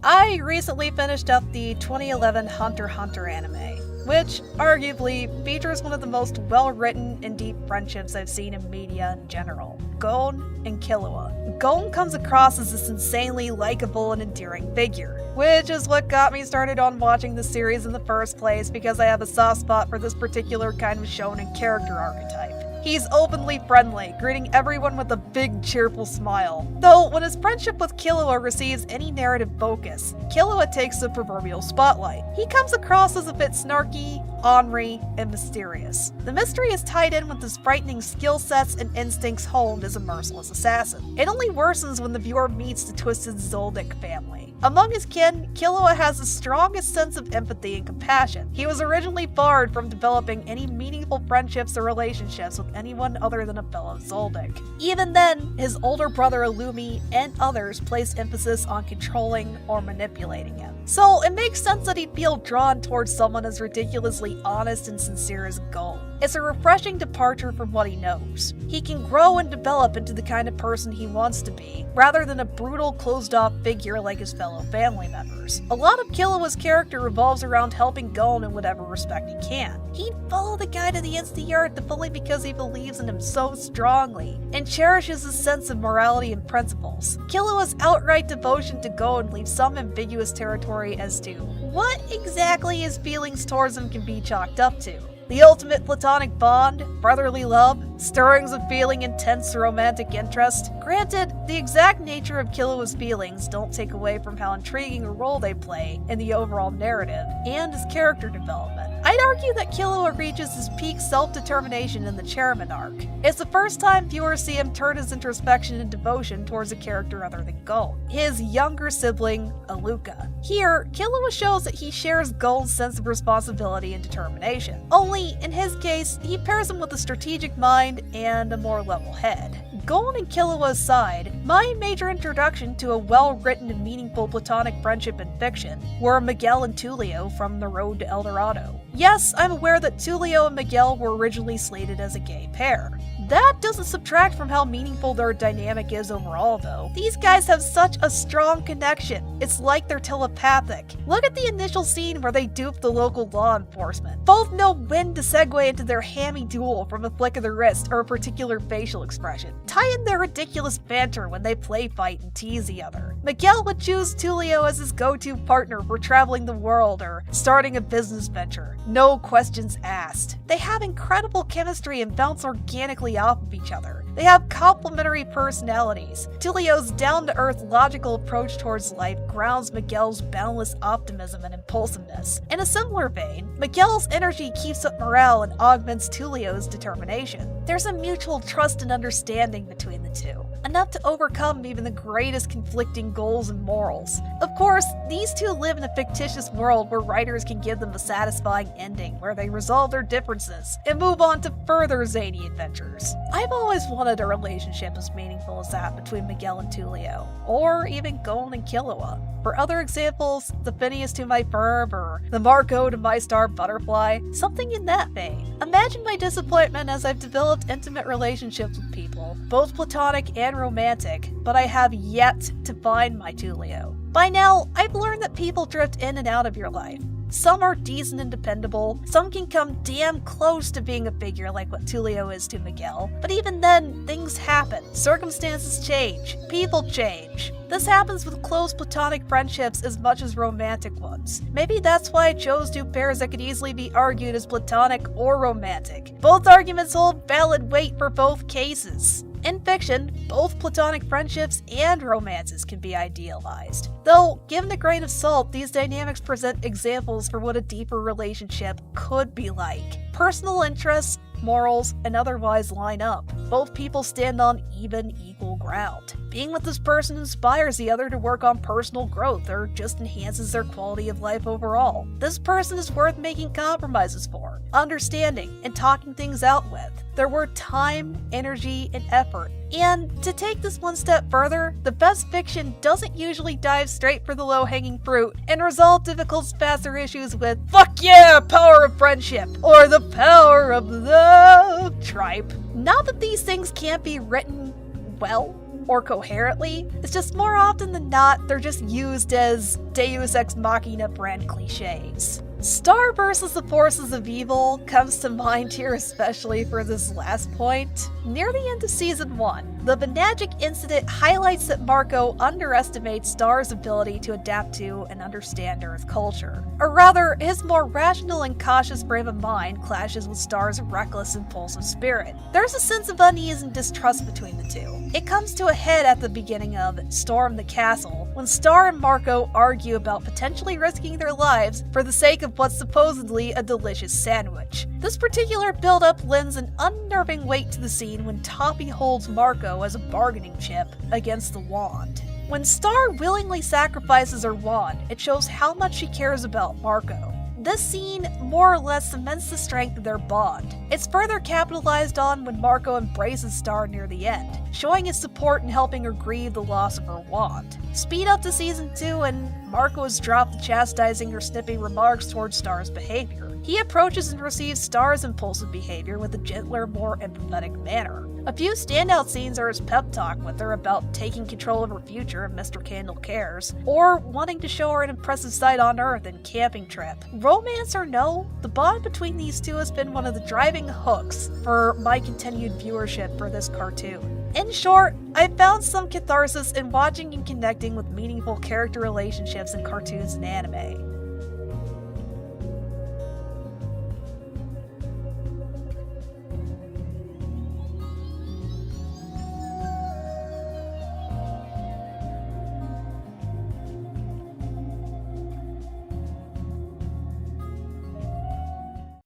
I recently finished up the 2011 Hunter x Hunter anime, which arguably features one of the most well-written and deep friendships I've seen in media in general, Gon and Killua. Gon comes across as this insanely likable and endearing figure, which is what got me started on watching the series in the first place because I have a soft spot for this particular kind of shonen character archetype. He's openly friendly, greeting everyone with a big, cheerful smile. Though, when his friendship with Killua receives any narrative focus, Killua takes the proverbial spotlight. He comes across as a bit snarky, ornery, and mysterious. The mystery is tied in with his frightening skill sets and instincts honed as a merciless assassin. It only worsens when the viewer meets the twisted Zoldyck family. Among his kin, Killua has the strongest sense of empathy and compassion. He was originally barred from developing any meaningful friendships or relationships with anyone other than a fellow Zoldyck. Even then, his older brother Illumi and others placed emphasis on controlling or manipulating him. So it makes sense that he'd feel drawn towards someone as ridiculously honest and sincere as Gon. It's a refreshing departure from what he knows. He can grow and develop into the kind of person he wants to be, rather than a brutal, closed-off figure like his fellow family members. A lot of Killua's character revolves around helping Gon in whatever respect he can. He'd follow the guy to the ends of the earth if only because he believes in him so strongly, and cherishes his sense of morality and principles. Killua's outright devotion to Gon leaves some ambiguous territory as to what exactly his feelings towards him can be chalked up to. The ultimate platonic bond, brotherly love, stirrings of feeling intense romantic interest. Granted, the exact nature of Killua's feelings don't take away from how intriguing a role they play in the overall narrative and his character development. I'd argue that Killua reaches his peak self-determination in the Chairman arc. It's the first time viewers see him turn his introspection and devotion towards a character other than Gon, his younger sibling, Aluka. Here, Killua shows that he shares Gon's sense of responsibility and determination. Only, in his case, he pairs him with a strategic mind and a more level head. Gon and Killua aside, my major introduction to a well-written and meaningful platonic friendship in fiction were Miguel and Tulio from The Road to El Dorado. Yes, I'm aware that Tulio and Miguel were originally slated as a gay pair. That doesn't subtract from how meaningful their dynamic is overall, though. These guys have such a strong connection. It's like they're telepathic. Look at the initial scene where they dupe the local law enforcement. Both know when to segue into their hammy duel from a flick of the wrist or a particular facial expression. Tie in their ridiculous banter when they play fight and tease the other. Miguel would choose Tulio as his go-to partner for traveling the world or starting a business venture. No questions asked. They have incredible chemistry and bounce organically off of each other. They have complementary personalities. Tulio's down-to-earth, logical approach towards life grounds Miguel's boundless optimism and impulsiveness. In a similar vein, Miguel's energy keeps up morale and augments Tulio's determination. There's a mutual trust and understanding between the two, enough to overcome even the greatest conflicting goals and morals. Of course, these two live in a fictitious world where writers can give them a satisfying ending where they resolve their differences and move on to further zany adventures. I've always wanted a relationship as meaningful as that between Miguel and Tulio, or even Gon and Killua. For other examples, the Phineas to my Ferb, or the Marco to my Star Butterfly, something in that vein. Imagine my disappointment as I've developed intimate relationships with people, both platonic and romantic, but I have yet to find my Tulio. By now, I've learned that people drift in and out of your life. Some are decent and dependable, some can come damn close to being a figure like what Tulio is to Miguel, but even then, things happen. Circumstances change. People change. This happens with close platonic friendships as much as romantic ones. Maybe that's why I chose two pairs that could easily be argued as platonic or romantic. Both arguments hold valid weight for both cases. In fiction, both platonic friendships and romances can be idealized. Though, given a grain of salt, these dynamics present examples for what a deeper relationship could be like. Personal interests, morals, and otherwise line up. Both people stand on even, equal ground. Being with this person inspires the other to work on personal growth or just enhances their quality of life overall. This person is worth making compromises for, understanding, and talking things out with. They're worth time, energy, and effort. And to take this one step further, the best fiction doesn't usually dive straight for the low-hanging fruit and resolve difficult spasser issues with "fuck yeah, power of friendship" or "the power of love" tripe. Not that these things can't be written well, or coherently. It's just more often than not, they're just used as Deus Ex Machina brand cliches. Star versus the forces of evil comes to mind here, especially for this last point. Near the end of Season 1, the Benagic incident highlights that Marco underestimates Star's ability to adapt to and understand Earth culture. Or rather, his more rational and cautious frame of mind clashes with Star's reckless, impulsive spirit. There's a sense of unease and distrust between the two. It comes to a head at the beginning of Storm the Castle, when Star and Marco argue about potentially risking their lives for the sake of what's supposedly a delicious sandwich. This particular build-up lends an unnerving weight to the scene when Toppy holds Marco as a bargaining chip against the wand. When Star willingly sacrifices her wand, it shows how much she cares about Marco. This scene more or less cements the strength of their bond. It's further capitalized on when Marco embraces Star near the end, showing his support in helping her grieve the loss of her wand. Speed up to Season 2 and Marco has dropped the chastising or snipping remarks towards Star's behavior. He approaches and receives Star's impulsive behavior with a gentler, more empathetic manner. A few standout scenes are his pep talk with her about taking control of her future if Mr. Candle cares, or wanting to show her an impressive sight on Earth and camping trip. Romance or no, the bond between these two has been one of the driving hooks for my continued viewership for this cartoon. In short, I found some catharsis in watching and connecting with meaningful character relationships in cartoons and anime.